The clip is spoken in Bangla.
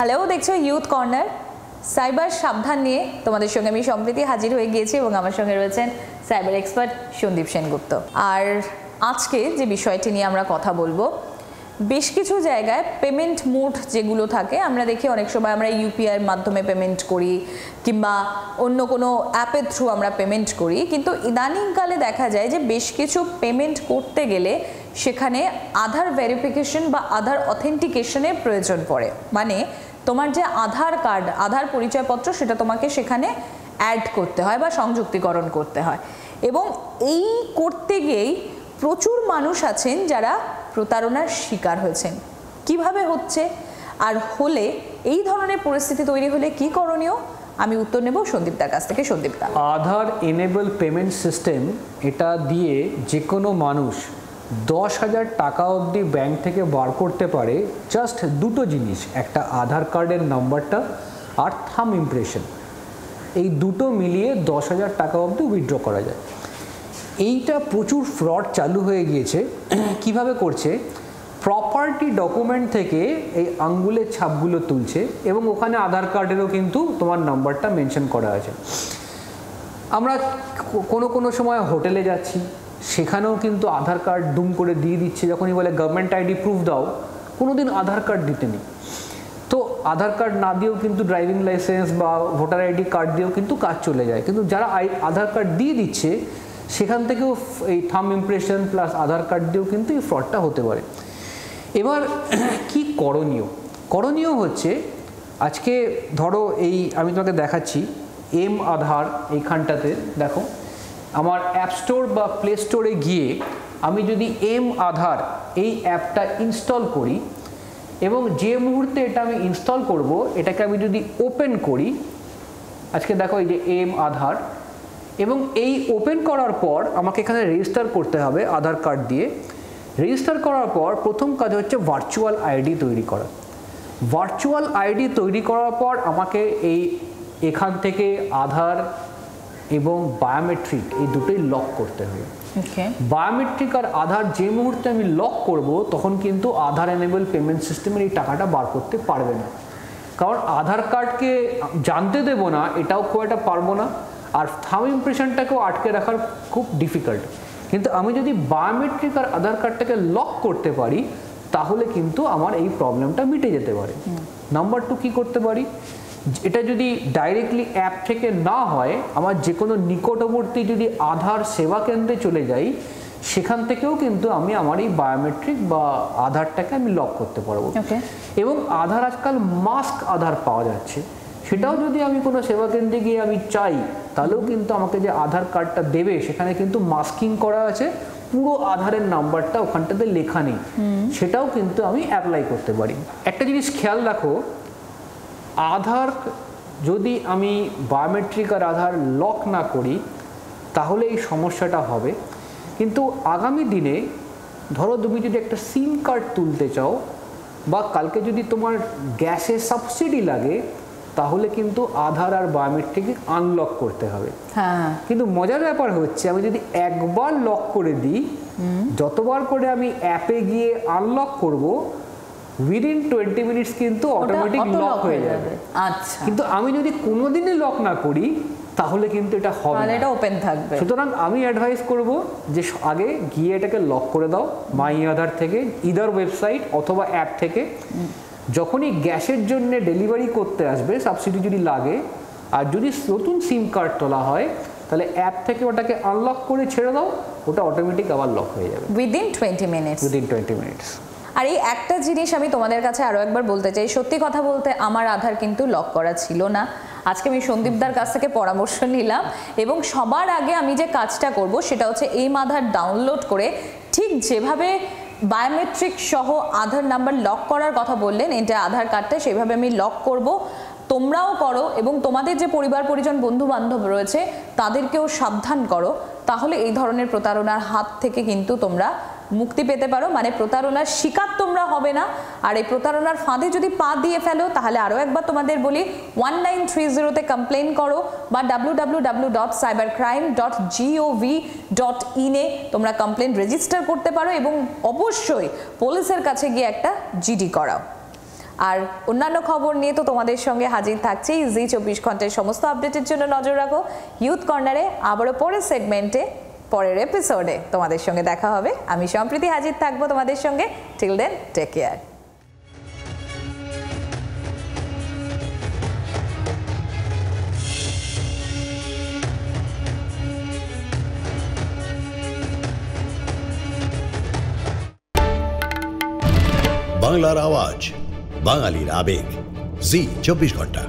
হ্যালো, দেখছো ইউথ কর্নার। সাইবার সাবধান নিয়ে তোমাদের সঙ্গে আমি সম্প্রতি হাজির হয়ে গিয়েছি এবং আমার সঙ্গে রয়েছেন সাইবার এক্সপার্ট সন্দীপ সেনগুপ্ত। আর আজকে যে বিষয়টি নিয়ে আমরা কথা বলবো, বেশ কিছু জায়গায় পেমেন্ট মোড যেগুলো থাকে আমরা দেখি অনেক সময় আমরা ইউপিআইয়ের মাধ্যমে পেমেন্ট করি কিংবা অন্য কোনো অ্যাপের থ্রু আমরা পেমেন্ট করি, কিন্তু ইদানিংকালে দেখা যায় যে বেশ কিছু পেমেন্ট করতে গেলে সেখানে আধার ভেরিফিকেশন বা আধার অথেন্টিকেশনের প্রয়োজন পড়ে। মানে তোমার যে আধার কার্ড, আধার পরিচয়পত্র, সেটা তোমাকে সেখানে অ্যাড করতে হয় বা সংযুক্তিকরণ করতে হয়। এবং এই করতে গিয়েই প্রচুর মানুষ আছেন যারা প্রতারণার শিকার হয়েছেন। কিভাবে হচ্ছে, আর হলে এই ধরনের পরিস্থিতি তৈরি হলে কি করণীয়, আমি উত্তর নেব সন্দীপদার কাছ থেকে। সন্দীপদা, আধার এনেবল পেমেন্ট সিস্টেম, এটা দিয়ে যে কোনো মানুষ 10,000 টাকা অবধি ব্যাংক থেকে বার করতে পারে। জাস্ট দুটো জিনিস, একটা আধার কার্ডের নাম্বারটা আর থাম ইমপ্রেশন, এই দুটো মিলিয়ে 10,000 টাকা অবধি উইথড্র করা যায়। এইটা প্রচুর ফ্রড চালু হয়ে গিয়েছে। কিভাবে করছে, প্রপার্টি ডকুমেন্ট থেকে এই আঙ্গুলের ছাপগুলো তুলছে এবং ওখানে আধার কার্ডেরও কিন্তু তোমার নাম্বারটা মেনশন করা আছে। আমরা কোনো সময় হোটেলে যাচ্ছি, সেখানেও কিন্তু আধার কার্ড দুম করে দিয়ে দিচ্ছে। যখনই বলে গভর্নমেন্ট আইডি প্রুফ দাও, কোনো দিন আধার কার্ড দিতে নেই। তো আধার কার্ড না দিয়েও কিন্তু ড্রাইভিং লাইসেন্স বা ভোটার আইডি কার্ড দিয়েও কিন্তু কাজ চলে যায়। কিন্তু যারা আধার কার্ড দিয়ে দিচ্ছে, সেখান থেকেও এই থাম ইমপ্রেশন প্লাস আধার কার্ড দিয়েও কিন্তু এই ফ্রডটা হতে পারে। এবার কি করণীয় হচ্ছে, আজকে ধরো এই আমি তোমাকে দেখাচ্ছি এম আধার, এইখানটাতে দেখো আমার অ্যাপ স্টোর বা প্লে স্টোরে গিয়ে আমি যদি এম আধার এই অ্যাপটা ইনস্টল করি এবং যে মুহূর্তে এটা আমি ইনস্টল করব, এটাকে আমি যদি ওপেন করি, আজকে দেখো এই যে এম আধার, এবং এই ওপেন করার পর আমাকে এখানে রেজিস্টার করতে হবে আধার কার্ড দিয়ে। রেজিস্টার করার পর প্রথম কাজ হচ্ছে ভার্চুয়াল আইডি তৈরি করা। ভার্চুয়াল আইডি তৈরি করার পর আমাকে এখান থেকে আধার এবং বায়োমেট্রিক এই দুটোই লক করতে হবে। বায়োমেট্রিক আর আধার যে মুহূর্তে আমি লক করব, তখন কিন্তু আধার এনেবল পেমেন্ট সিস্টেমের এই টাকাটা বার করতে পারবে না। কারণ আধার কার্ডকে জানতে দেবো না, এটাও খুব একটা পারবো না, আর থাম ইমপ্রেশনটাকেও আটকে রাখার খুব ডিফিকাল্ট। কিন্তু আমি যদি বায়োমেট্রিক আর আধার কার্ডটাকে লক করতে পারি, তাহলে কিন্তু আমার এই প্রবলেমটা মিটে যেতে পারে। নাম্বার 2 কি করতে পারি, এটা যদি ডাইরেক্টলি অ্যাপ থেকে না হয়, আমার যে কোনো নিকটবর্তী যদি আধার সেবা কেন্দ্রে চলে যাই, সেখান থেকেও কিন্তু আমি আমার এই বায়োমেট্রিক বা আধারটাকে আমি লক করতে পারবো। এবং আধার আজকাল মাস্ক আধার পাওয়া যাচ্ছে, সেটাও যদি আমি কোনো সেবা কেন্দ্রে গিয়ে আমি চাই, তাহলেও কিন্তু আমাকে যে আধার কার্ডটা দেবে, সেখানে কিন্তু মাস্কিং করা আছে, পুরো আধারের নাম্বারটা ওখানটাতে লেখা নেই, সেটাও কিন্তু আমি অ্যাপ্লাই করতে পারি। একটা জিনিস খেয়াল রাখো, আধার যদি আমি বায়োমেট্রিক আর আধার লক না করি, তাহলে এই সমস্যাটা হবে। কিন্তু আগামী দিনে ধরো তুমি যদি একটা সিম কার্ড তুলতে চাও, বা কালকে যদি তোমার গ্যাসে সাবসিডি লাগে, তাহলে কিন্তু আধার আর বায়োমেট্রিক আনলক করতে হবে। কিন্তু মজার ব্যাপার হচ্ছে, আমি যদি একবার লক করে দিই, যতবার করে আমি অ্যাপে গিয়ে আনলক করব, উইদিন 20 মিনিটস কিন্তু অটোমেটিক লক হয়ে যাবে। আচ্ছা, কিন্তু আমি যদি কোনোদিনই লক না করি, তাহলে কিন্তু এটা হবে না, এটা ওপেন থাকবে। সুতরাং আমি অ্যাডভাইস করব যে আগে গিয়ে এটাকে লক করে দাও মাই আধার থেকে, ইদার ওয়েবসাইট অথবা অ্যাপ থেকে। যখনই গ্যাসের জন্য ডেলিভারি করতে আসবে, সাবসিডি যদি লাগে, আর যদি নতুন সিম কার্ড তোলা হয়, তাহলে অ্যাপ থেকে ওটাকে আনলক করে ছেড়ে দাও, ওটা অটোমেটিক আবার লক হয়ে যাবে উইদিন 20 মিনিটস। আর এই একটা জিনিস আমি তোমাদের কাছে আরো একবার বলতে চাই, সত্যি কথা বলতে আমার আধার কিন্তু লক করা ছিল না। আজকে আমি সন্দীপদার কাছ থেকে পরামর্শ নিলাম, এবং সবার আগে আমি যে কাজটা করব সেটা হচ্ছে এই আধার ডাউনলোড করে, ঠিক যেভাবে বায়োমেট্রিক সহ আধার নাম্বার লক করার কথা বললেন এটা আধার কার্ডটা, সেভাবে আমি লক করব। তোমরাও করো এবং তোমাদের যে পরিবার পরিজন বন্ধু বান্ধব রয়েছে তাদেরকেও সাবধান করো, তাহলে এই ধরনের প্রতারণার হাত থেকে কিন্তু তোমরা মুক্তি পেতে পারো। মানে প্রতারণার শিকার তোমরা হবে না। আর এই প্রতারণার ফাঁদে যদি পা দিয়ে ফেলো, তাহলে আরও একবার তোমাদের বলি 1930-তে কমপ্লেন করো, বা www.cybercrime.gov.in এ তোমরা কমপ্লেন রেজিস্টার করতে পারো, এবং অবশ্যই পুলিশের কাছে গিয়ে একটা জিডি করাও। আর অন্যান্য খবর নিয়ে তো তোমাদের সঙ্গে হাজির থাকছি। জি24 ঘন্টার সমস্ত আপডেটের জন্য নজর রাখো ইউথ কর্নারে। আবারও পরের সেগমেন্টে, পরের এপিসোডে তোমাদের সঙ্গে দেখা হবে। আমি সম্প্রীতি হাজির থাকবো তোমাদের সঙ্গে। Till then, take care. বাংলার আওয়াজ, বাঙালির আবেগ, জি24 ঘন্টা।